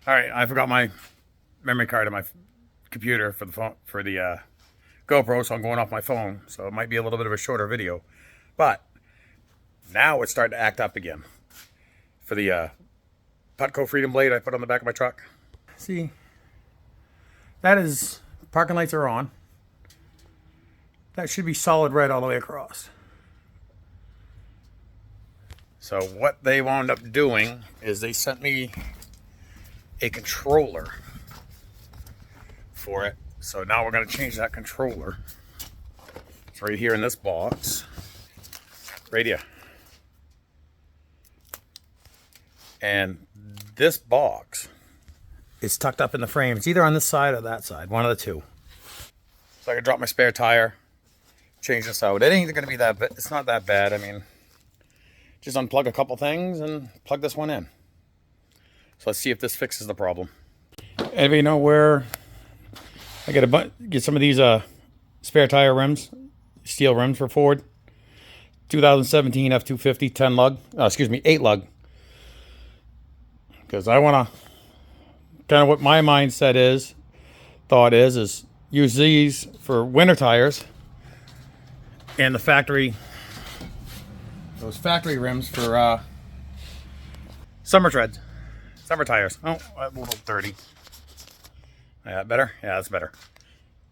All right, I forgot my memory card on my computer for the phone for the GoPro, so I'm going off my phone. So it might be a little bit of a shorter video, but now it's starting to act up again for the Putco Freedom Blade I put on the back of my truck. See, that is parking lights are on. That should be solid red all the way across. So what they wound up doing is they sent me a controller for it. So now we're going to change that controller. It's right here in this box. Right here. And this box is tucked up in the frame. It's either on this side or that side. One of the two. So I can drop my spare tire. Change this out. It ain't going to be that bad. It's not that bad. I mean, just unplug a couple things and plug this one in. So let's see if this fixes the problem. Anybody know where I get some of these spare tire rims, steel rims for Ford? 2017 F250 10 lug. 8 lug. Because I want to, kind of what my mindset is, thought is use these for winter tires and the factory, those factory rims for summer treads. Summer tires. Oh, a little dirty. Yeah, better? Yeah, that's better.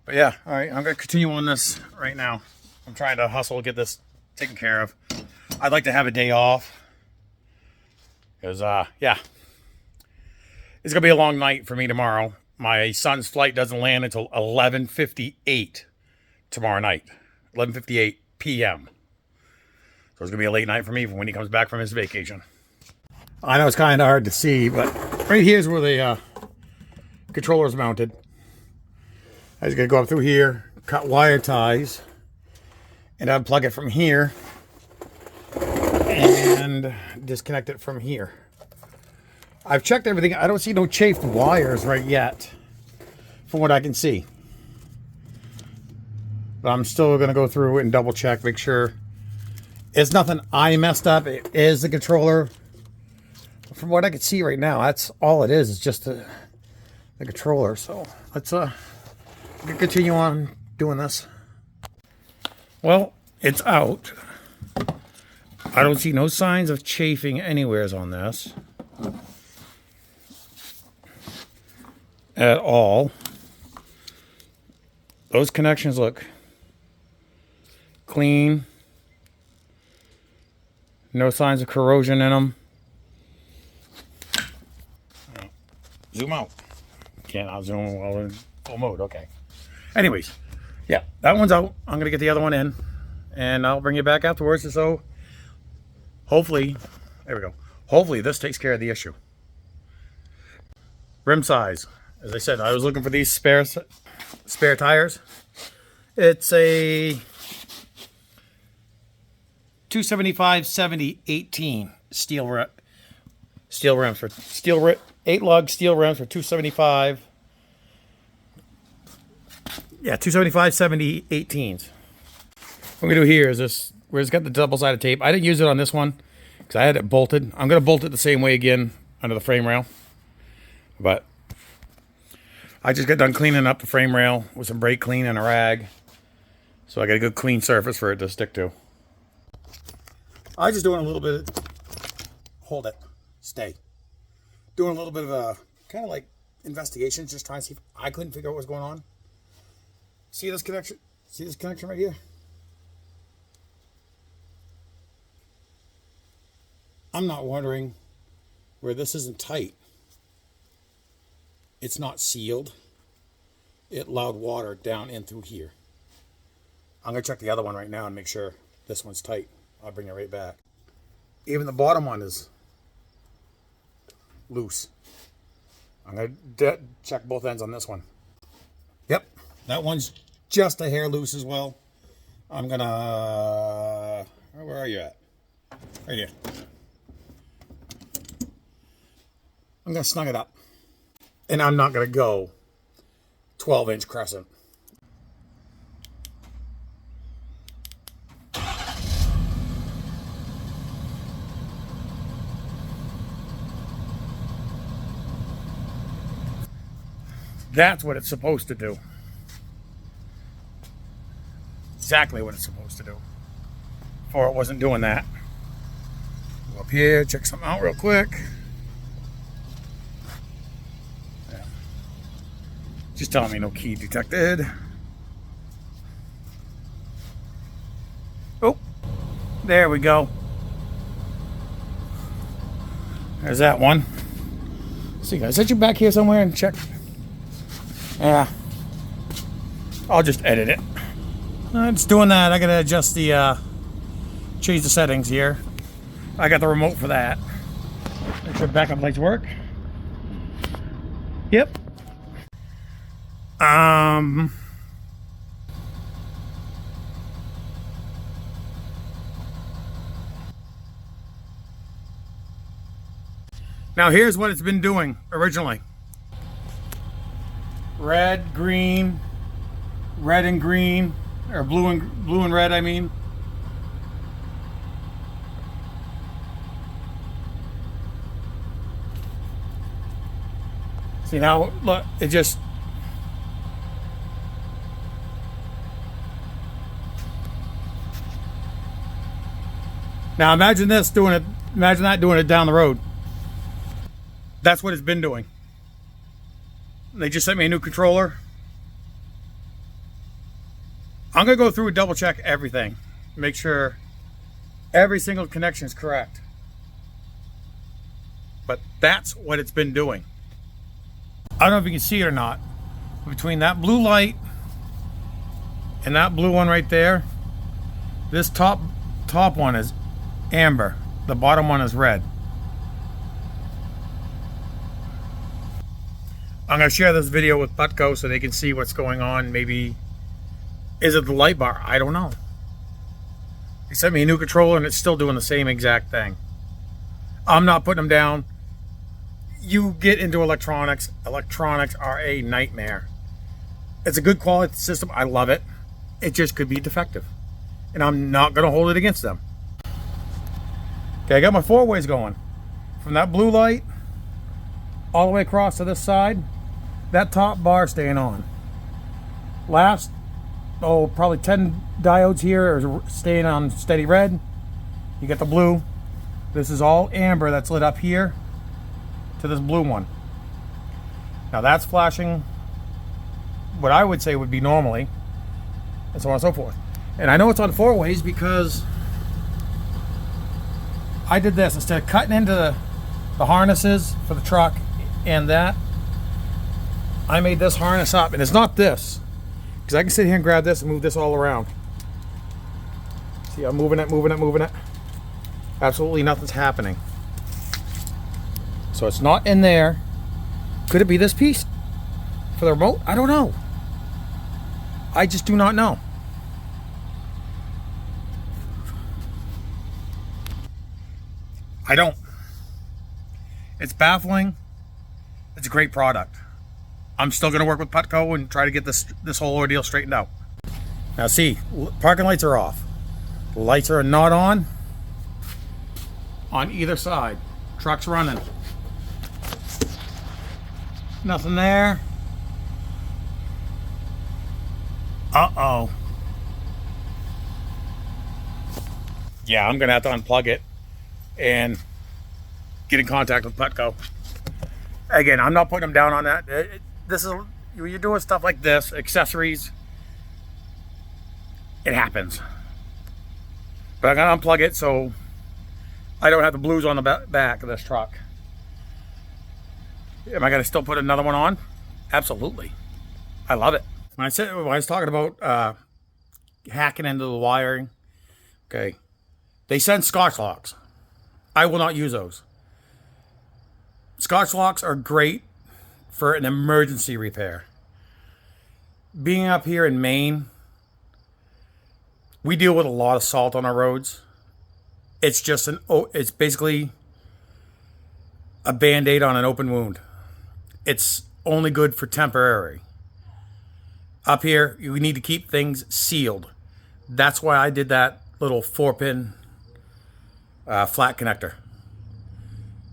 But yeah, all right, I'm going to continue on this right now. I'm trying to hustle, get this taken care of. I'd like to have a day off. Because, yeah. It's going to be a long night for me tomorrow. My son's flight doesn't land until 11:58 tomorrow night. 11:58 p.m. So it's going to be a late night for me when he comes back from his vacation. I know it's kind of hard to see, but right here's where the controller's mounted. I just got to go up through here, cut wire ties, and unplug it from here, and disconnect it from here. I've checked everything. I don't see no chafed wires right yet, from what I can see. But I'm still going to go through and double check, make sure it's nothing I messed up. It is the controller. From what I can see right now, that's all it is. It's just the controller. So let's continue on doing this. Well, it's out. I don't see no signs of chafing anywheres on this at all. Those connections look clean. No signs of corrosion in them. Zoom out. Can't out zoom while in full mode. Okay. Anyways, yeah, that one's out. I'm going to get the other one in, and I'll bring you back afterwards. So hopefully, there we go. Hopefully this takes care of the issue. Rim size. As I said, I was looking for these spare tires. It's a 275/70/18 steel rim for 8 lug steel rims for 275. Yeah, 275/70/18s. What I'm gonna do here is this, where it's got the double-sided tape. I didn't use it on this one because I had it bolted. I'm gonna bolt it the same way again under the frame rail. But I just got done cleaning up the frame rail with some brake clean and a rag. So I got a good clean surface for it to stick to. I just doing a little bit of, hold it, stay. Doing a little bit of a, kind of like investigation, just trying to see if I couldn't figure out what was going on. See this connection? See this connection right here? I'm not wondering where this isn't tight. It's not sealed. It allowed water down in through here. I'm going to check the other one right now and make sure this one's tight. I'll bring it right back. Even the bottom one is loose. I'm going to check both ends on this one. Yep, that one's just a hair loose as well. I'm going to... Where are you at? Right here. I'm going to snug it up. And I'm not going to go 12-inch crescent. That's what it's supposed to do. Exactly what it's supposed to do. Before it wasn't doing that. Go up here, check something out real quick. Yeah. Just telling me no key detected. Oh, there we go. There's that one. See, guys, set you back here somewhere and check. Yeah. I'll just edit it. It's doing that. I gotta adjust the, change the settings here. I got the remote for that. Make sure backup lights work. Yep. Now here's what it's been doing originally. Red, green, red and green, or blue and red, I mean. See now, look, it just. Now imagine this doing it, imagine that doing it down the road. That's what it's been doing. They just sent me a new controller. I'm gonna go through and double check everything. Make sure every single connection is correct. But that's what it's been doing. I don't know if you can see it or not. Between that blue light and that blue one right there, this top one is amber. The bottom one is red. I'm going to share this video with Putco so they can see what's going on. Maybe, is it the light bar? I don't know. They sent me a new controller and it's still doing the same exact thing. I'm not putting them down. You get into electronics. Electronics are a nightmare. It's a good quality system. I love it. It just could be defective. And I'm not going to hold it against them. Okay, I got my 4-ways going. From that blue light all the way across to this side. That top bar staying on. Last, probably 10 diodes here are staying on steady red. You get the blue. This is all amber that's lit up here to this blue one. Now that's flashing what I would say would be normally, and so on and so forth. And I know it's on 4-ways because I did this. Instead of cutting into the harnesses for the truck and that, I made this harness up, and it's not this, because I can sit here and grab this and move this all around. See, I'm moving it. Absolutely nothing's happening. So it's not in there. Could it be this piece for the remote? I don't know. I just do not know. I don't. It's baffling. It's a great product. I'm still going to work with Putco and try to get this whole ordeal straightened out. Now see, parking lights are off. Lights are not on either side. Truck's running. Nothing there. Uh-oh. Yeah, I'm going to have to unplug it and get in contact with Putco. Again, I'm not putting them down on that. This is, you're doing stuff like this, accessories, it happens. But I'm going to unplug it so I don't have the blues on the back of this truck. Am I going to still put another one on? Absolutely. I love it. When I was talking about hacking into the wiring, okay, they send Scotch locks. I will not use those. Scotch locks are great for an emergency repair. Being up here in Maine, we deal with a lot of salt on our roads. It's just it's basically a Band-Aid on an open wound. It's only good for temporary. Up here, you need to keep things sealed. That's why I did that little 4-pin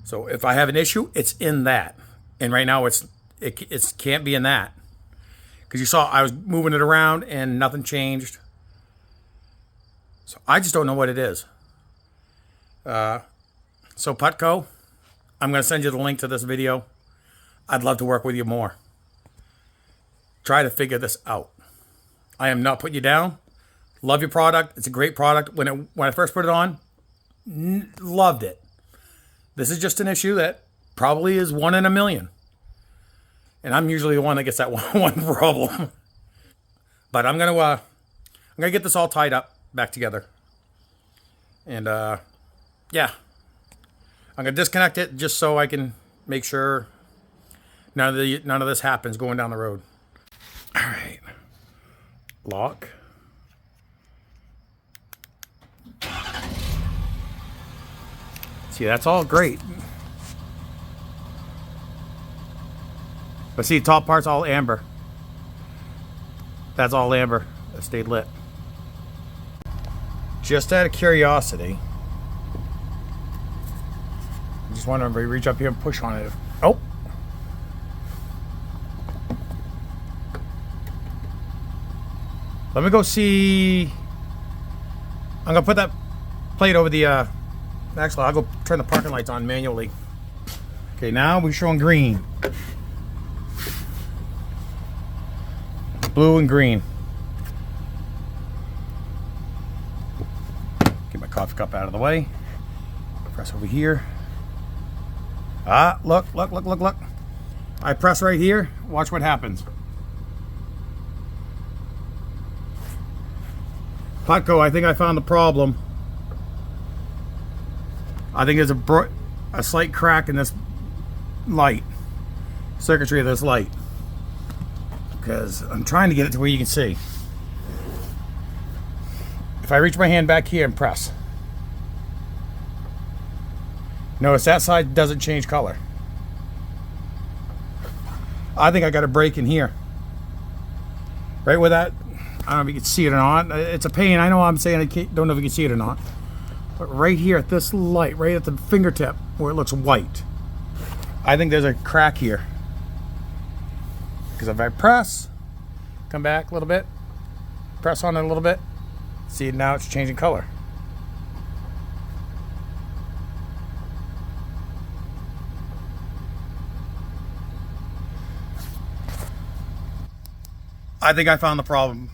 So if I have an issue, it's in that. And right now it's it can't be in that. Because you saw I was moving it around and nothing changed. So I just don't know what it is. So Putco, I'm going to send you the link to this video. I'd love to work with you more. Try to figure this out. I am not putting you down. Love your product. It's a great product. When I first put it on, loved it. This is just an issue that probably is 1 in a million. And I'm usually the one that gets that one problem. But I'm gonna get this all tied up back together. And yeah. I'm gonna disconnect it just so I can make sure none of this happens going down the road. All right. Lock. See, that's all great. But see, the top part's all amber. That's all amber. That stayed lit. Just out of curiosity, I just wondering if we reach up here and push on it. Oh! Let me go see. I'm gonna put that plate over the. Actually, I'll go turn the parking lights on manually. Okay, now we're showing green. Blue and green. Get my coffee cup out of the way. Press over here. Ah, look. I press right here. Watch what happens. Putco, I think I found the problem. I think there's a slight crack in this light. Circuitry of this light. Because I'm trying to get it to where you can see. If I reach my hand back here and press. Notice that side doesn't change color. I think I got a break in here. Right where that, I don't know if you can see it or not. It's a pain. I know I'm saying I don't know if you can see it or not. But right here at this light, right at the fingertip where it looks white, I think there's a crack here. Because if I press, come back a little bit, press on it a little bit, see now it's changing color. I think I found the problem.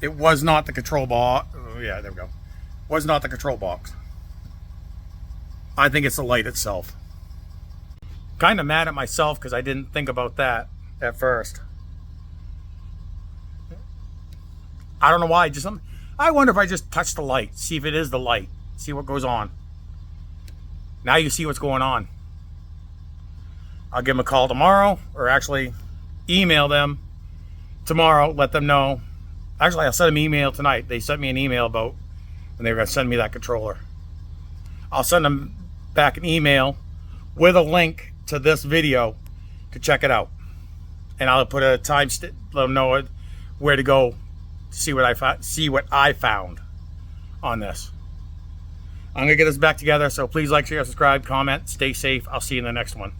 It was not the control box. Oh, yeah, there we go. Was not the control box. I think it's the light itself. Kind of mad at myself because I didn't think about that at first. I don't know why. I wonder if I just touch the light, see if it is the light, see what goes on. Now you see what's going on. I'll give them a call tomorrow, or actually email them tomorrow, let them know. Actually, I'll send them an email tonight. They sent me an email about when they were going to send me that controller. I'll send them back an email with a link to this video to check it out. And I'll put a time, let them know where to go to see what I found on this. I'm going to get this back together, so please like, share, subscribe, comment, stay safe. I'll see you in the next one.